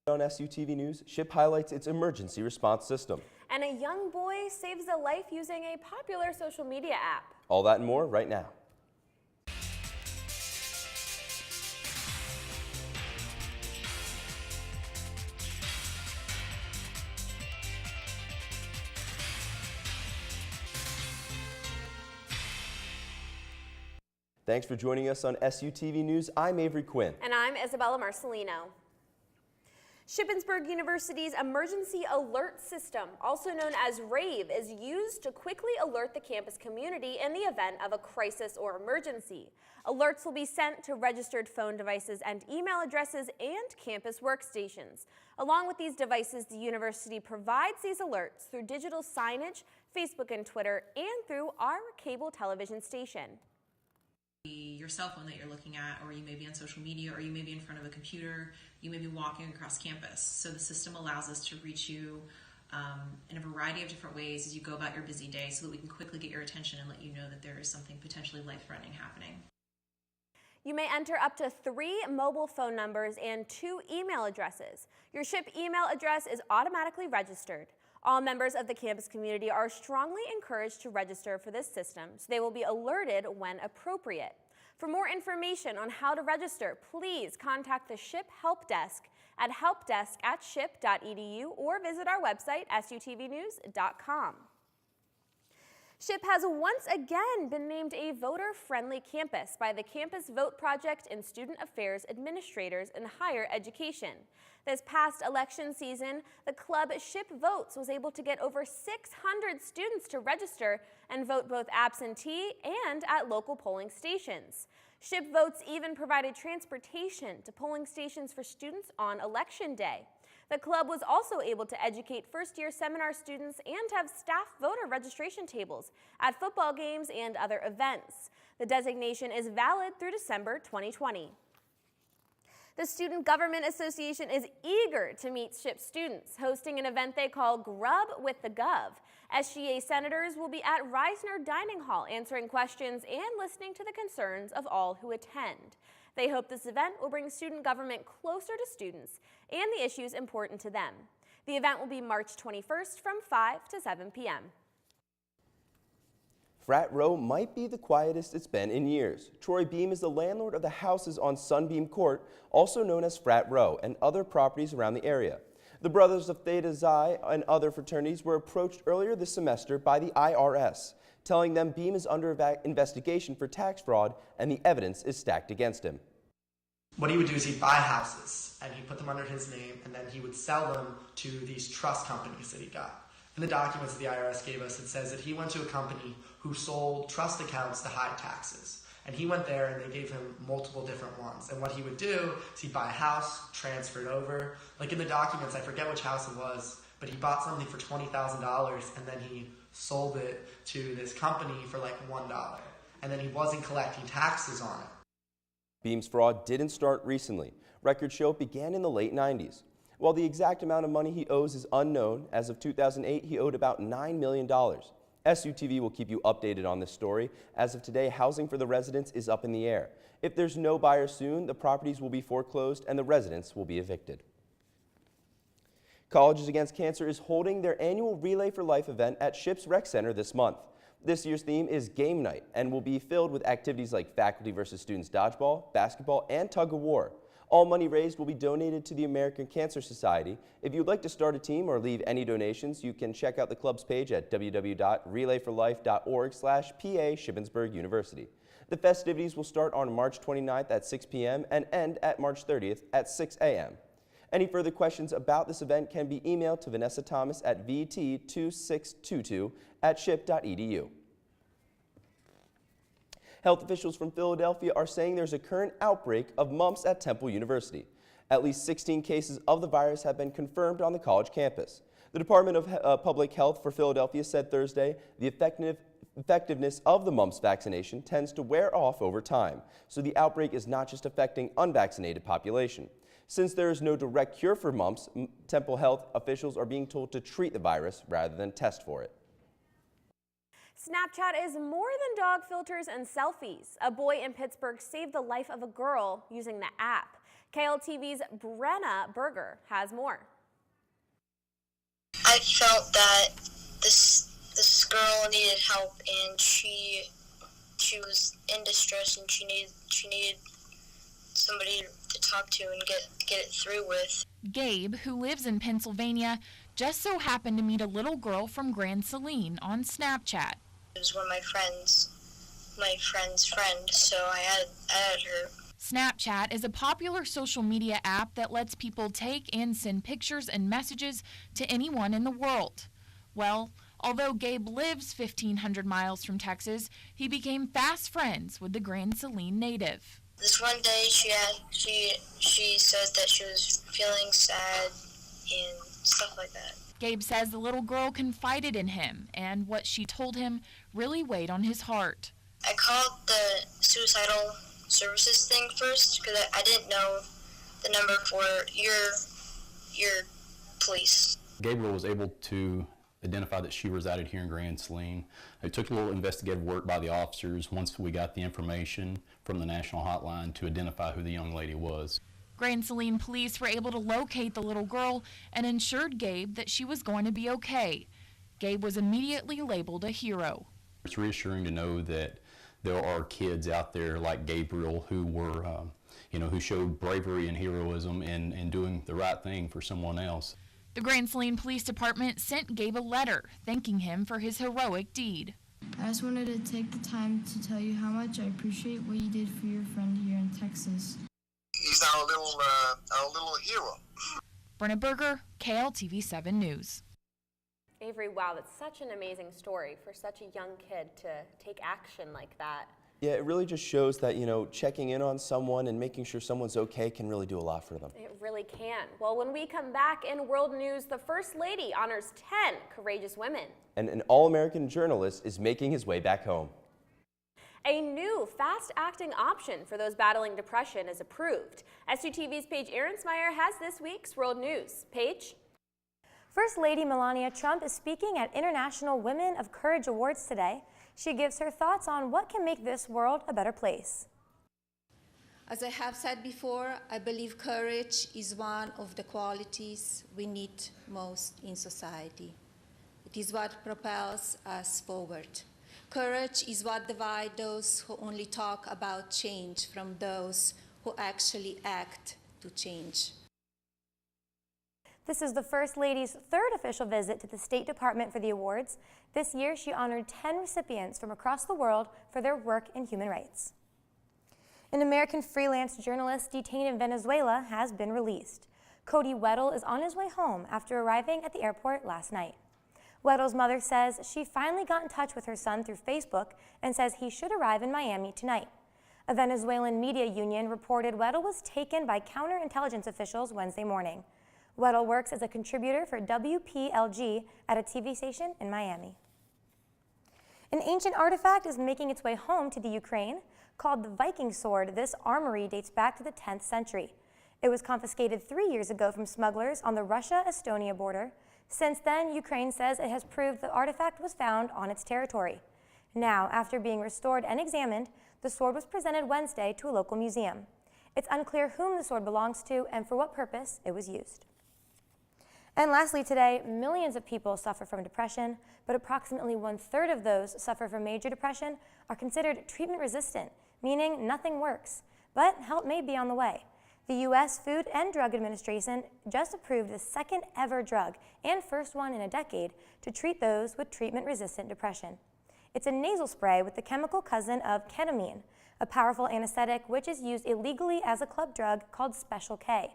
On SUTV News, SHIP highlights its emergency response system. And a young boy saves a life using a popular social media app. All that and more right now. Thanks for joining us on SUTV News. I'm Avery Quinn. And I'm Isabella Marcelino. Shippensburg University's Emergency Alert System, also known as RAVE, is used to quickly alert the campus community in the event of a crisis or emergency. Alerts will be sent to registered phone devices and email addresses and campus workstations. Along with these devices, the university provides these alerts through digital signage, Facebook and Twitter, and through our cable television station. Your cell phone that you're looking at, or you may be on social media, or you may be in front of a computer, you may be walking across campus. So the system allows us to reach you in a variety of different ways as you go about your busy day, so that we can quickly get your attention and let you know that there is something potentially life-threatening happening. You may enter up to 3 mobile phone numbers and 2 email addresses. Your SHIP email address is automatically registered. All members of the campus community are strongly encouraged to register for this system, so they will be alerted when appropriate. For more information on how to register, please contact the SHIP Help Desk at helpdesk@ship.edu or visit our website, sutvnews.com. SHIP has once again been named a voter-friendly campus by the Campus Vote Project and Student Affairs Administrators in Higher Education. This past election season, the club SHIP Votes was able to get over 600 students to register and vote both absentee and at local polling stations. SHIP Votes even provided transportation to polling stations for students on Election Day. The club was also able to educate first-year seminar students and have staff voter registration tables at football games and other events. The designation is valid through December 2020. The Student Government Association is eager to meet SHIP students, hosting an event they call Grub with the Gov. SGA senators will be at Reisner Dining Hall answering questions and listening to the concerns of all who attend. They hope this event will bring student government closer to students and the issues important to them. The event will be March 21st from 5 to 7 p.m. Frat Row might be the quietest it's been in years. Troy Beam is the landlord of the houses on Sunbeam Court, also known as Frat Row, and other properties around the area. The Brothers of Theta Xi and other fraternities were approached earlier this semester by the IRS, telling them Beam is under investigation for tax fraud and the evidence is stacked against him. What he would do is he'd buy houses and he'd put them under his name, and then he would sell them to these trust companies that he got. In the documents that the IRS gave us, it says that he went to a company who sold trust accounts to hide taxes. And he went there and they gave him multiple different ones. And what he would do is he'd buy a house, transfer it over. Like in the documents, I forget which house it was, but he bought something for $20,000 and then he sold it to this company for like $1. And then he wasn't collecting taxes on it. Beam's fraud didn't start recently. Records show it began in the late 90s. While the exact amount of money he owes is unknown, as of 2008, he owed about $9 million. SUTV will keep you updated on this story. As of today, housing for the residents is up in the air. If there's no buyer soon, the properties will be foreclosed and the residents will be evicted. Colleges Against Cancer is holding their annual Relay for Life event at SHIP's Rec Center this month. This year's theme is Game Night and will be filled with activities like faculty versus students dodgeball, basketball, and tug of war. All money raised will be donated to the American Cancer Society. If you'd like to start a team or leave any donations, you can check out the club's page at www.relayforlife.org/PA Shippensburg University. The festivities will start on March 29th at 6 p.m. and end at March 30th at 6 a.m. Any further questions about this event can be emailed to Vanessa Thomas at vt2622@ship.edu. Health officials from Philadelphia are saying there's a current outbreak of mumps at Temple University. At least 16 cases of the virus have been confirmed on the college campus. The Department of Public Health for Philadelphia said Thursday the effectiveness of the mumps vaccination tends to wear off over time, so the outbreak is not just affecting unvaccinated population. Since there is no direct cure for mumps, Temple Health officials are being told to treat the virus rather than test for it. Snapchat is more than dog filters and selfies. A boy in Pittsburgh saved the life of a girl using the app. KLTV's Brenna Berger has more. I felt that this girl needed help, and she was in distress, and she needed somebody to talk to and get it through with. Gabe, who lives in Pennsylvania, just so happened to meet a little girl from Grand Saline on Snapchat. It was one of my friend's friend, so I added her. Snapchat is a popular social media app that lets people take and send pictures and messages to anyone in the world. Well, although Gabe lives 1,500 miles from Texas, he became fast friends with the Grand Saline native. This one day she said that she was feeling sad and stuff like that. Gabe says the little girl confided in him, and what she told him really weighed on his heart. I called the suicidal services thing first because I didn't know the number for your police. Gabriel was able to identify that she resided here in Grand Saline. It took a little investigative work by the officers once we got the information from the national hotline to identify who the young lady was. Grand Saline police were able to locate the little girl and assured Gabe that she was going to be okay. Gabe was immediately labeled a hero. It's reassuring to know that there are kids out there like Gabriel who were, who showed bravery and heroism in doing the right thing for someone else. The Grand Saline Police Department sent Gabe a letter thanking him for his heroic deed. I just wanted to take the time to tell you how much I appreciate what you did for your friend here in Texas. He's our little hero. Brenna Berger, KLTV 7 News. Avery, wow, that's such an amazing story for such a young kid to take action like that. Yeah, it really just shows that, checking in on someone and making sure someone's okay can really do a lot for them. It really can. Well, when we come back in World News, the First Lady honors 10 courageous women. And an all-American journalist is making his way back home. A new fast-acting option for those battling depression is approved. SUTV's Paige Ahrensmeyer has this week's World News. Paige? First Lady Melania Trump is speaking at International Women of Courage Awards today. She gives her thoughts on what can make this world a better place. As I have said before, I believe courage is one of the qualities we need most in society. It is what propels us forward. Courage is what divides those who only talk about change from those who actually act to change. This is the First Lady's third official visit to the State Department for the awards. This year, she honored 10 recipients from across the world for their work in human rights. An American freelance journalist detained in Venezuela has been released. Cody Weddle is on his way home after arriving at the airport last night. Weddle's mother says she finally got in touch with her son through Facebook and says he should arrive in Miami tonight. A Venezuelan media union reported Weddle was taken by counterintelligence officials Wednesday morning. Weddle works as a contributor for WPLG at a TV station in Miami. An ancient artifact is making its way home to the Ukraine. Called the Viking sword, this armory dates back to the 10th century. It was confiscated 3 years ago from smugglers on the Russia-Estonia border. Since then, Ukraine says it has proved the artifact was found on its territory. Now, after being restored and examined, the sword was presented Wednesday to a local museum. It's unclear whom the sword belongs to and for what purpose it was used. And lastly today, millions of people suffer from depression, but approximately 1/3 of those suffer from major depression are considered treatment resistant, meaning nothing works. But help may be on the way. The U.S. Food and Drug Administration just approved the second ever drug and first one in a decade to treat those with treatment-resistant depression. It's a nasal spray with the chemical cousin of ketamine, a powerful anesthetic which is used illegally as a club drug called Special K.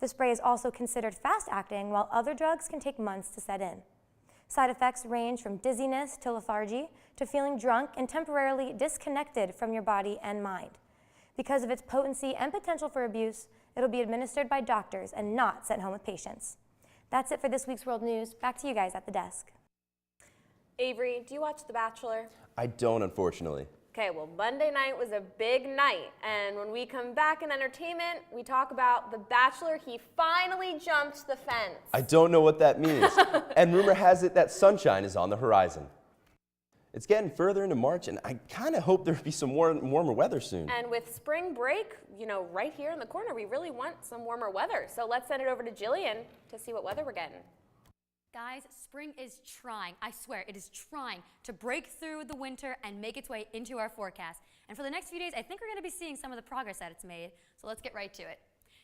The spray is also considered fast-acting, while other drugs can take months to set in. Side effects range from dizziness to lethargy to feeling drunk and temporarily disconnected from your body and mind. Because of its potency and potential for abuse, it'll be administered by doctors and not sent home with patients. That's it for this week's World News. Back to you guys at the desk. Avery, do you watch The Bachelor? I don't, unfortunately. Okay, well, Monday night was a big night, and when we come back in entertainment, we talk about The Bachelor. He finally jumped the fence. I don't know what that means. And rumor has it that sunshine is on the horizon. It's getting further into March, and I kind of hope there'll be some warmer weather soon. And with spring break, right here in the corner, we really want some warmer weather. So let's send it over to Jillian to see what weather we're getting. Guys, spring is trying, I swear, it is trying to break through the winter and make its way into our forecast. And for the next few days, I think we're going to be seeing some of the progress that it's made. So let's get right to it.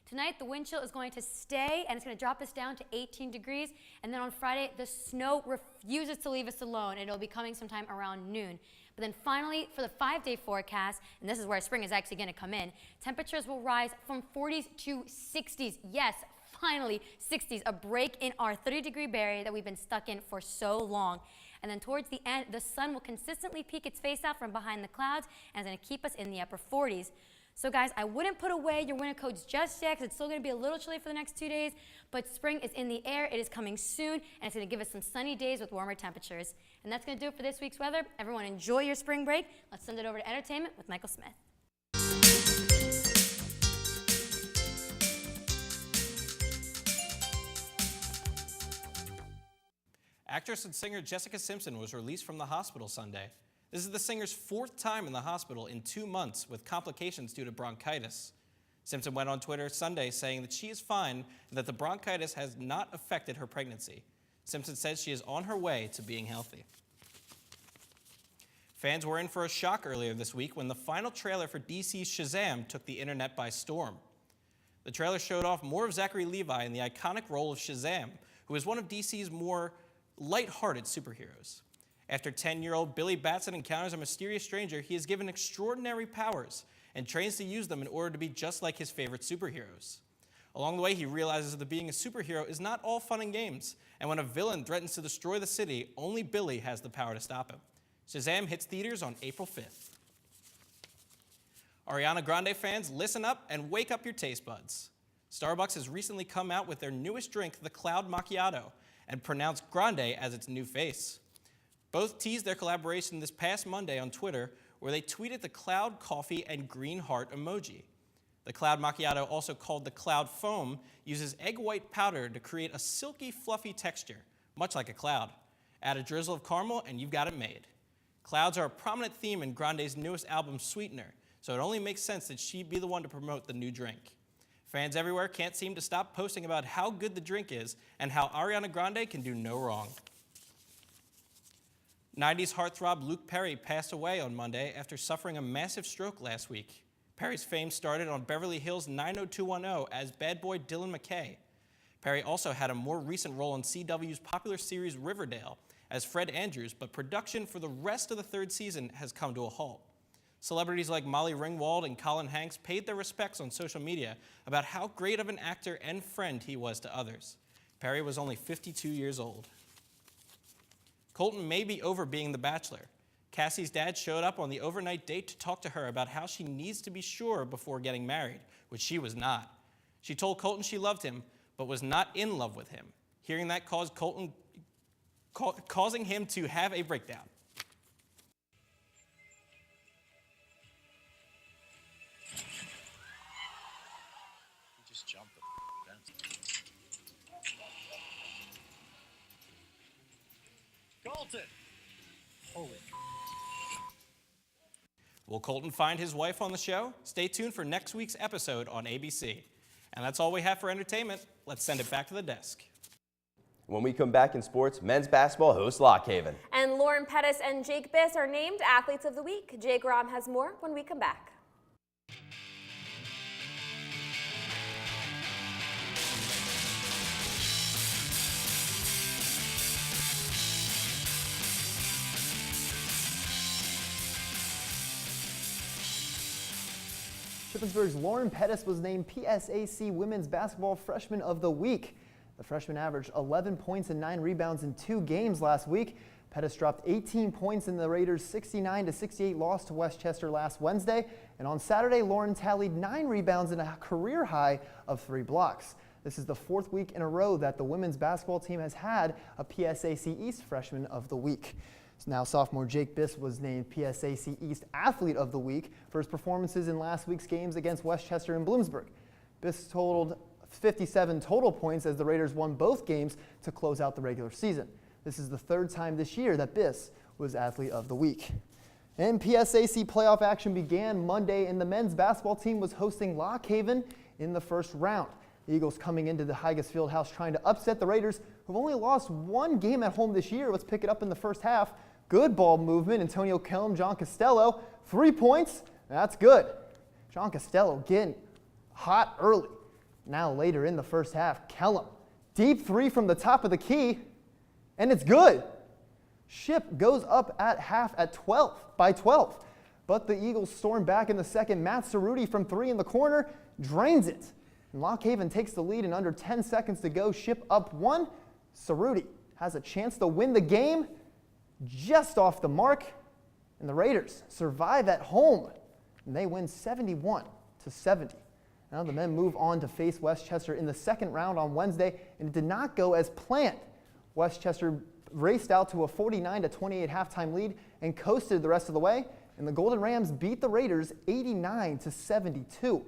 Tonight, the wind chill is going to stay, and it's going to drop us down to 18 degrees. And then on Friday, the snow refuses to leave us alone, and it'll be coming sometime around noon. But then finally, for the 5-day forecast, and this is where spring is actually going to come in, temperatures will rise from 40s to 60s. Yes, finally, 60s, a break in our 30-degree barrier that we've been stuck in for so long. And then towards the end, the sun will consistently peek its face out from behind the clouds, and it's going to keep us in the upper 40s. So guys, I wouldn't put away your winter coats just yet, because it's still going to be a little chilly for the next 2 days, but spring is in the air, it is coming soon, and it's going to give us some sunny days with warmer temperatures. And that's going to do it for this week's weather. Everyone enjoy your spring break. Let's send it over to entertainment with Michael Smith. Actress and singer Jessica Simpson was released from the hospital Sunday. This is the singer's 4th time in the hospital in 2 months with complications due to bronchitis. Simpson went on Twitter Sunday saying that she is fine and that the bronchitis has not affected her pregnancy. Simpson says she is on her way to being healthy. Fans were in for a shock earlier this week when the final trailer for DC's Shazam took the internet by storm. The trailer showed off more of Zachary Levi in the iconic role of Shazam, who is one of DC's more light-hearted superheroes. After 10-year-old Billy Batson encounters a mysterious stranger, he is given extraordinary powers and trains to use them in order to be just like his favorite superheroes. Along the way, he realizes that being a superhero is not all fun and games, and when a villain threatens to destroy the city, only Billy has the power to stop him. Shazam hits theaters on April 5th. Ariana Grande fans, listen up and wake up your taste buds. Starbucks has recently come out with their newest drink, the Cloud Macchiato, and pronounced Grande as its new face. Both teased their collaboration this past Monday on Twitter, where they tweeted the cloud coffee and green heart emoji. The Cloud Macchiato, also called the Cloud Foam, uses egg white powder to create a silky, fluffy texture, much like a cloud. Add a drizzle of caramel and you've got it made. Clouds are a prominent theme in Grande's newest album, Sweetener, so it only makes sense that she'd be the one to promote the new drink. Fans everywhere can't seem to stop posting about how good the drink is and how Ariana Grande can do no wrong. 90s heartthrob Luke Perry passed away on Monday after suffering a massive stroke last week. Perry's fame started on Beverly Hills 90210 as bad boy Dylan McKay. Perry also had a more recent role on CW's popular series Riverdale as Fred Andrews, but production for the rest of the 3rd season has come to a halt. Celebrities like Molly Ringwald and Colin Hanks paid their respects on social media about how great of an actor and friend he was to others. Perry was only 52 years old. Colton may be over being the bachelor. Cassie's dad showed up on the overnight date to talk to her about how she needs to be sure before getting married, which she was not. She told Colton she loved him, but was not in love with him. Hearing that caused Colton, causing him to have a breakdown. He just jumped the fence. Colton! Holy. Will Colton find his wife on the show? Stay tuned for next week's episode on ABC. And that's all we have for entertainment. Let's send it back to the desk. When we come back in sports, men's basketball hosts Lock Haven. And Lauren Pettis and Jake Biss are named Athletes of the Week. Jake Rom has more when we come back. Shippensburg's Lauren Pettis was named PSAC Women's Basketball Freshman of the Week. The freshman averaged 11 points and 9 rebounds in 2 games last week. Pettis dropped 18 points in the Raiders' 69-68 loss to Westchester last Wednesday. And on Saturday, Lauren tallied 9 rebounds and a career high of 3 blocks. This is the 4th week in a row that the women's basketball team has had a PSAC East Freshman of the Week. Now sophomore Jake Biss was named PSAC East Athlete of the Week for his performances in last week's games against Westchester and Bloomsburg. Biss totaled 57 total points as the Raiders won both games to close out the regular season. This is the 3rd time this year that Biss was Athlete of the Week. And PSAC playoff action began Monday, and the men's basketball team was hosting Lock Haven in the first round. The Eagles coming into the Higas Fieldhouse trying to upset the Raiders, who've only lost one game at home this year. Let's pick it up in the first half. Good ball movement. Antonio Kellum, John Costello, 3 points. That's good. John Costello getting hot early. Now later in the first half, Kellum, deep 3 from the top of the key, and it's good. Ship goes up at half at 12. But the Eagles storm back in the second. Matt Cerruti from 3 in the corner drains it. And Lock Haven takes the lead in under 10 seconds to go. Ship up 1. Cerruti has a chance to win the game just off the mark. And the Raiders survive at home. And they win 71-70. Now the men move on to face Westchester in the second round on Wednesday. And it did not go as planned. Westchester raced out to a 49-28 halftime lead and coasted the rest of the way. And the Golden Rams beat the Raiders 89-72.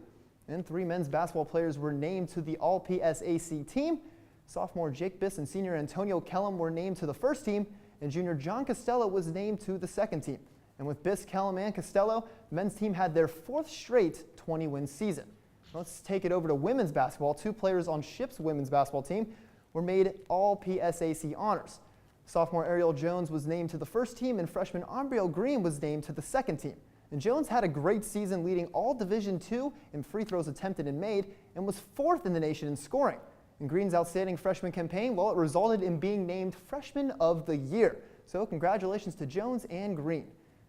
And 3 men's basketball players were named to the All-PSAC team. Sophomore Jake Biss and senior Antonio Kellum were named to the first team, and junior John Costello was named to the second team. And with Biss, Kellum, and Costello, the men's team had their 4th straight 20-win season. Let's take it over to women's basketball. 2 players on Ship's women's basketball team were made All-PSAC honors. Sophomore Ariel Jones was named to the first team, and freshman Umbriel Green was named to the second team. And Jones had a great season, leading all Division II in free throws attempted and made, and was 4th in the nation in scoring. And Green's outstanding freshman campaign, well, it resulted in being named Freshman of the Year. So congratulations to Jones and Green.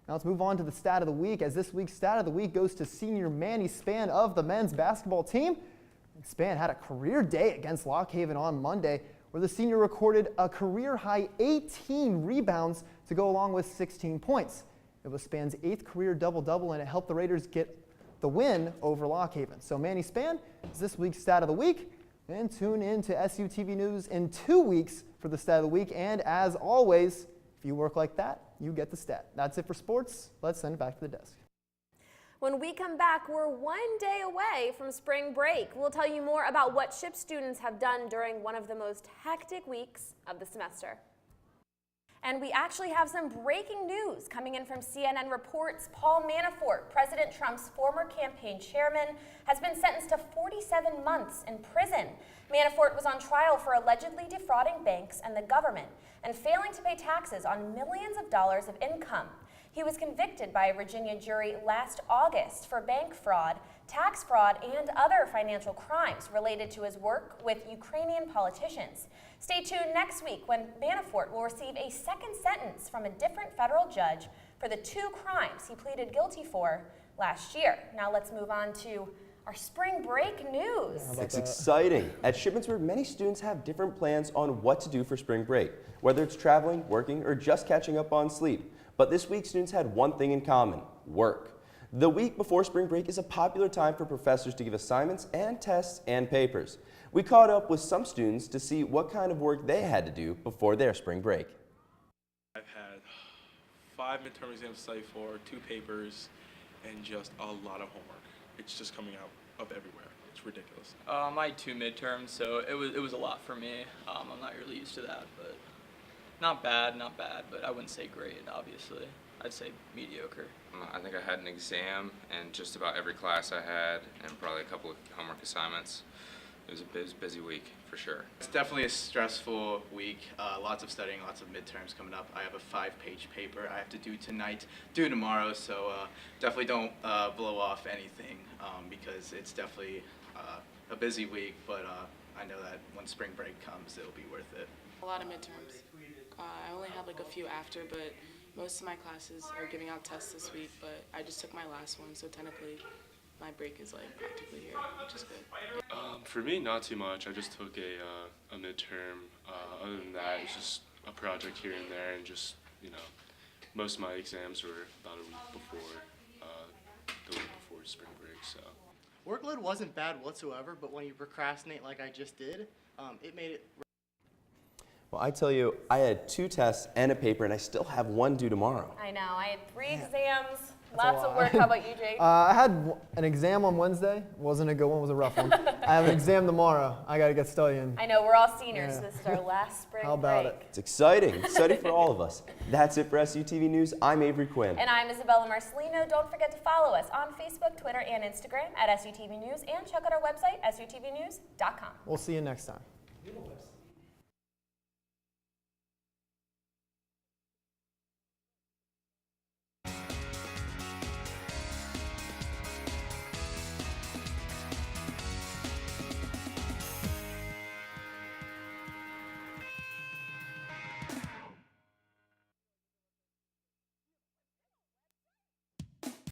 Now let's move on to the stat of the week, as this week's stat of the week goes to senior Manny Span of the men's basketball team. And Span had a career day against Lock Haven on Monday, where the senior recorded a career-high 18 rebounds to go along with 16 points. It was Span's 8th career double-double, and it helped the Raiders get the win over Lock Haven. So Manny Span is this week's Stat of the Week. And tune in to SUTV News in 2 weeks for the Stat of the Week. And as always, if you work like that, you get the stat. That's it for sports. Let's send it back to the desk. When we come back, we're 1 day away from spring break. We'll tell you more about what Ship students have done during one of the most hectic weeks of the semester. And we actually have some breaking news coming in from CNN Reports. Paul Manafort, President Trump's former campaign chairman, has been sentenced to 47 months in prison. Manafort was on trial for allegedly defrauding banks and the government and failing to pay taxes on millions of dollars of income. He was convicted by a Virginia jury last August for bank fraud, tax fraud, and other financial crimes related to his work with Ukrainian politicians. Stay tuned next week when Manafort will receive a second sentence from a different federal judge for the 2 crimes he pleaded guilty for last year. Now let's move on to our spring break news. It's exciting. At Shippensburg, many students have different plans on what to do for spring break, whether it's traveling, working, or just catching up on sleep. But this week, students had one thing in common: work. The week before spring break is a popular time for professors to give assignments and tests and papers. We caught up with some students to see what kind of work they had to do before their spring break. I've had 5 midterm exams to study for, 2 papers, and just a lot of homework. It's just coming out of everywhere. It's ridiculous. I had 2 midterms, so it was a lot for me. I'm not really used to that, but not bad, but I wouldn't say great, obviously. I'd say mediocre. I think I had an exam in just about every class I had, and probably a couple of homework assignments. It was a busy week, for sure. It's definitely a stressful week. Lots of studying, lots of midterms coming up. I have a 5-page paper I have to do tonight, due tomorrow, so definitely don't blow off anything because it's definitely a busy week, but I know that when spring break comes, it'll be worth it. A lot of midterms. I only had like a few after, but most of my classes are giving out tests this week, but I just took my last one, so technically my break is like practically here, which is good. For me, not too much. I just took a midterm. Other than that, it's just a project here and there, and just, you know, most of my exams were about a week before, the week before spring break, so. Workload wasn't bad whatsoever, but when you procrastinate like I just did, it made it. Well, I tell you, I had 2 tests and a paper, and I still have 1 due tomorrow. I know. I had 3 exams, Lots of work. How about you, Jake? I had an exam on Wednesday. Wasn't a good one. It was a rough one. I have an exam tomorrow. I got to get studying. I know, we're all seniors. Yeah. This is our last spring How about break. it? It's exciting. Exciting for all of us. That's it for SUTV News. I'm Avery Quinn. And I'm Isabella Marcelino. Don't forget to follow us on Facebook, Twitter, and Instagram at SUTV News, and check out our website, SUTVnews.com. We'll see you next time.